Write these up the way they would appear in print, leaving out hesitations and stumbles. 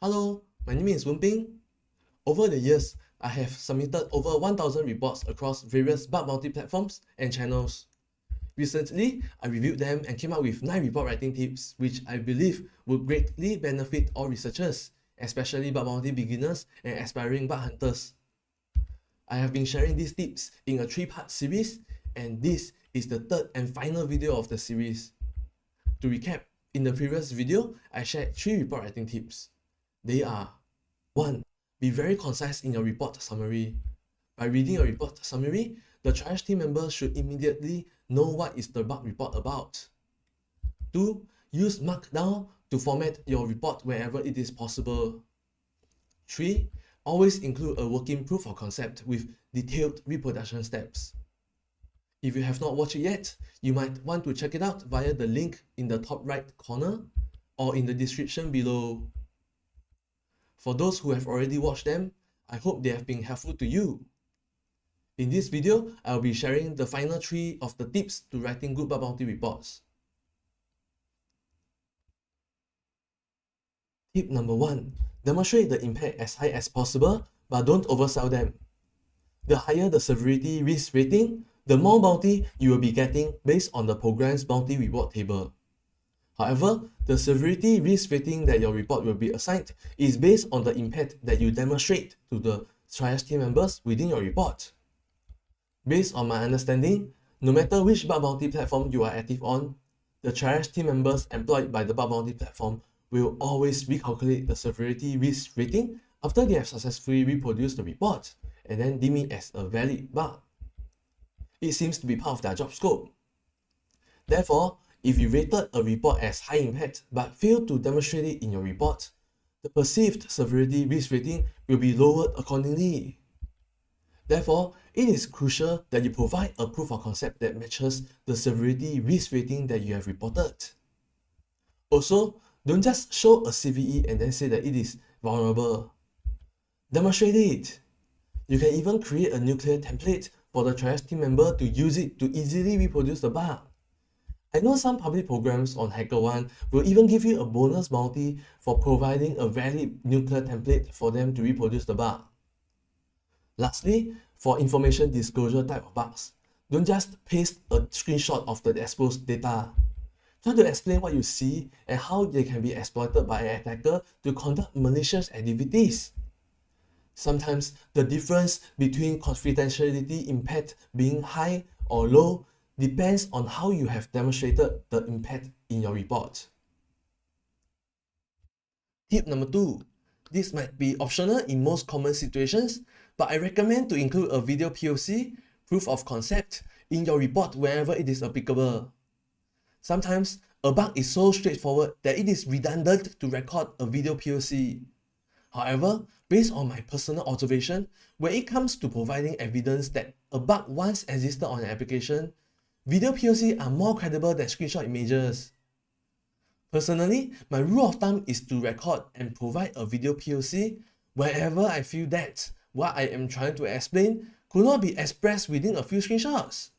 Hello, my name is Wenping. Over the years, I have submitted over 1,000 reports across various bug bounty platforms and channels. Recently, I reviewed them and came up with 9 report writing tips which I believe would greatly benefit all researchers, especially bug bounty beginners and aspiring bug hunters. I have been sharing these tips in a 3-part series, and this is the 3rd and final video of the series. To recap, in the previous video, I shared 3 report writing tips. They are: 1. Be very concise in your report summary. By reading a report summary, the triage team member should immediately know what is the bug report about. 2. Use Markdown to format your report wherever it is possible. 3. Always include a working proof of concept with detailed reproduction steps. If you have not watched it yet, you might want to check it out via the link in the top right corner or in the description below. For those who have already watched them, I hope they have been helpful to you. In this video, I will be sharing the final 3 of the tips to writing good bug bounty reports. Tip number 1. Demonstrate the impact as high as possible, but don't oversell them. The higher the severity risk rating, the more bounty you will be getting based on the program's bounty reward table. However, the severity risk rating that your report will be assigned is based on the impact that you demonstrate to the triage team members within your report. Based on my understanding, no matter which bug bounty platform you are active on, the triage team members employed by the bug bounty platform will always recalculate the severity risk rating after they have successfully reproduced the report and then deem it as a valid bug. It seems to be part of their job scope. Therefore, if you rated a report as high impact but failed to demonstrate it in your report, the perceived severity risk rating will be lowered accordingly. Therefore, it is crucial that you provide a proof of concept that matches the severity risk rating that you have reported. Also, don't just show a CVE and then say that it is vulnerable. Demonstrate it. You can even create a nuclear template for the triage team member to use it to easily reproduce the bug. I know some public programs on HackerOne will even give you a bonus bounty for providing a valid nuclear template for them to reproduce the bug. Lastly, for information disclosure type of bugs, don't just paste a screenshot of the exposed data. Try to explain what you see and how they can be exploited by an attacker to conduct malicious activities. Sometimes the difference between confidentiality impact being high or low depends on how you have demonstrated the impact in your report. Tip number 2. This might be optional in most common situations, but I recommend to include a video POC, proof of concept, in your report wherever it is applicable. Sometimes, a bug is so straightforward that it is redundant to record a video POC. However, based on my personal observation, when it comes to providing evidence that a bug once existed on an application, video POC are more credible than screenshot images. Personally, my rule of thumb is to record and provide a video POC wherever I feel that what I am trying to explain could not be expressed within a few screenshots.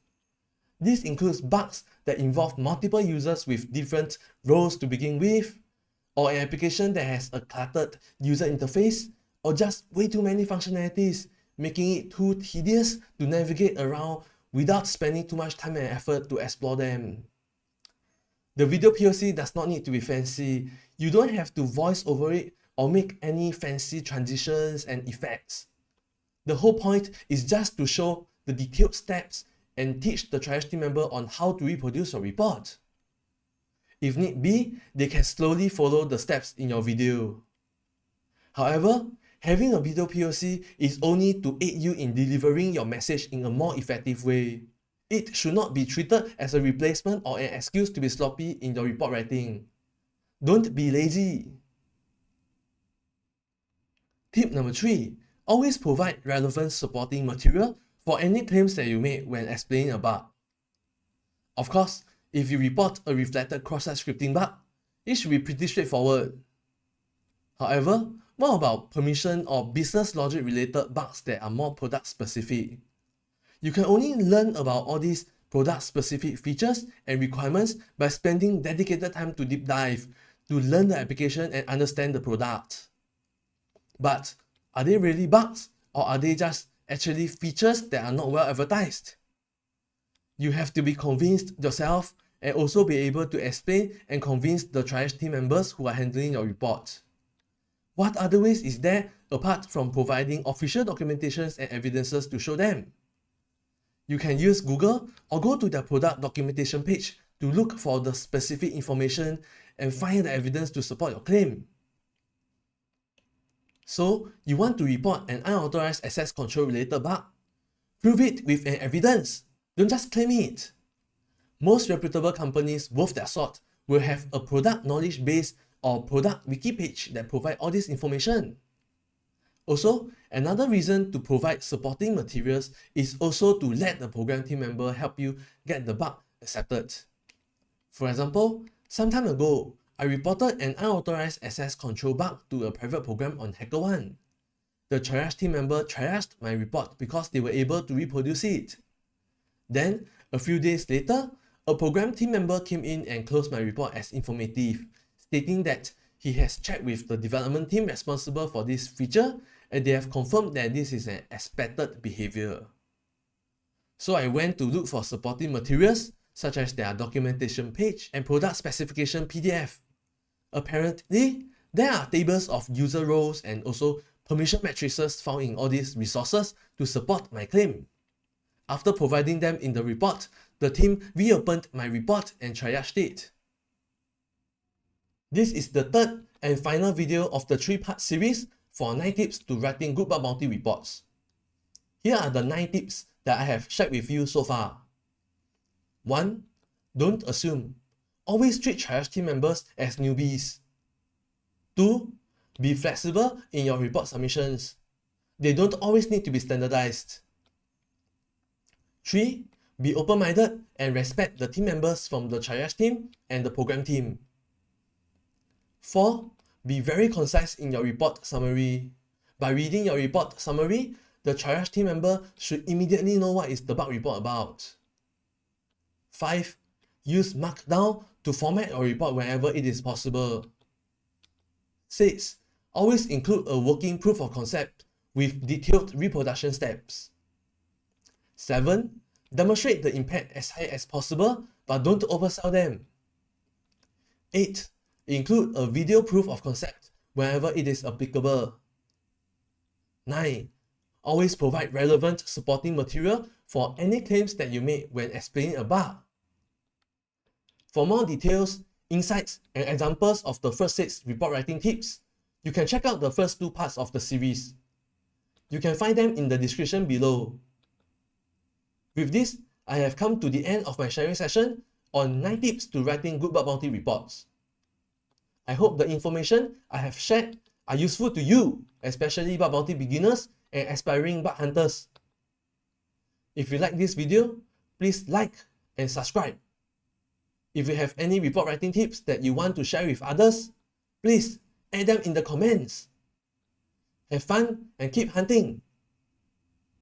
This includes bugs that involve multiple users with different roles to begin with, or an application that has a cluttered user interface, or just way too many functionalities, making it too tedious to navigate around without spending too much time and effort to explore them. The video POC does not need to be fancy. You don't have to voice over it or make any fancy transitions and effects. The whole point is just to show the detailed steps and teach the triage team member on how to reproduce your report. If need be, they can slowly follow the steps in your video. However, having a video POC is only to aid you in delivering your message in a more effective way. It should not be treated as a replacement or an excuse to be sloppy in your report writing. Don't be lazy. Tip number 3. Always provide relevant supporting material for any claims that you make when explaining a bug. Of course, if you report a reflected cross-site scripting bug, it should be pretty straightforward. However, what about permission or business logic related bugs that are more product specific? You can only learn about all these product specific features and requirements by spending dedicated time to deep dive, to learn the application and understand the product. But are they really bugs, or are they just actually features that are not well advertised? You have to be convinced yourself and also be able to explain and convince the triage team members who are handling your report. What other ways is there apart from providing official documentations and evidences to show them? You can use Google or go to their product documentation page to look for the specific information and find the evidence to support your claim. So, you want to report an unauthorized access control related bug? Prove it with an evidence. Don't just claim it. Most reputable companies worth their salt will have a product knowledge base or product wiki page that provide all this information. Also, another reason to provide supporting materials is also to let the program team member help you get the bug accepted. For example, some time ago, I reported an unauthorized access control bug to a private program on HackerOne. The triage team member triaged my report because they were able to reproduce it. Then, a few days later, a program team member came in and closed my report as informative, stating that he has checked with the development team responsible for this feature and they have confirmed that this is an expected behavior. So I went to look for supporting materials such as their documentation page and product specification PDF. Apparently, there are tables of user roles and also permission matrices found in all these resources to support my claim. After providing them in the report, the team reopened my report and triaged it. This is the third and final video of the 3-part series for 9 tips to writing good bug bounty reports. Here are the 9 tips that I have shared with you so far. 1. Don't assume. Always treat triage team members as newbies. 2. Be flexible in your report submissions. They don't always need to be standardized. 3. Be open-minded and respect the team members from the triage team and the program team. 4. Be very concise in your report summary. By reading your report summary, the triage team member should immediately know what is the bug report about. 5. Use Markdown to format your report whenever it is possible. 6. Always include a working proof of concept with detailed reproduction steps. 7. Demonstrate the impact as high as possible, but don't oversell them. 8. Include a video proof of concept whenever it is applicable. 9. Always provide relevant supporting material for any claims that you made when explaining a bug. For more details, insights, and examples of the first 6 report writing tips, you can check out the first 2 parts of the series. You can find them in the description below. With this, I have come to the end of my sharing session on 9 tips to writing good bug bounty reports. I hope the information I have shared are useful to you, especially bug bounty beginners and aspiring bug hunters. If you like this video, please like and subscribe. If you have any report writing tips that you want to share with others, please add them in the comments. Have fun and keep hunting.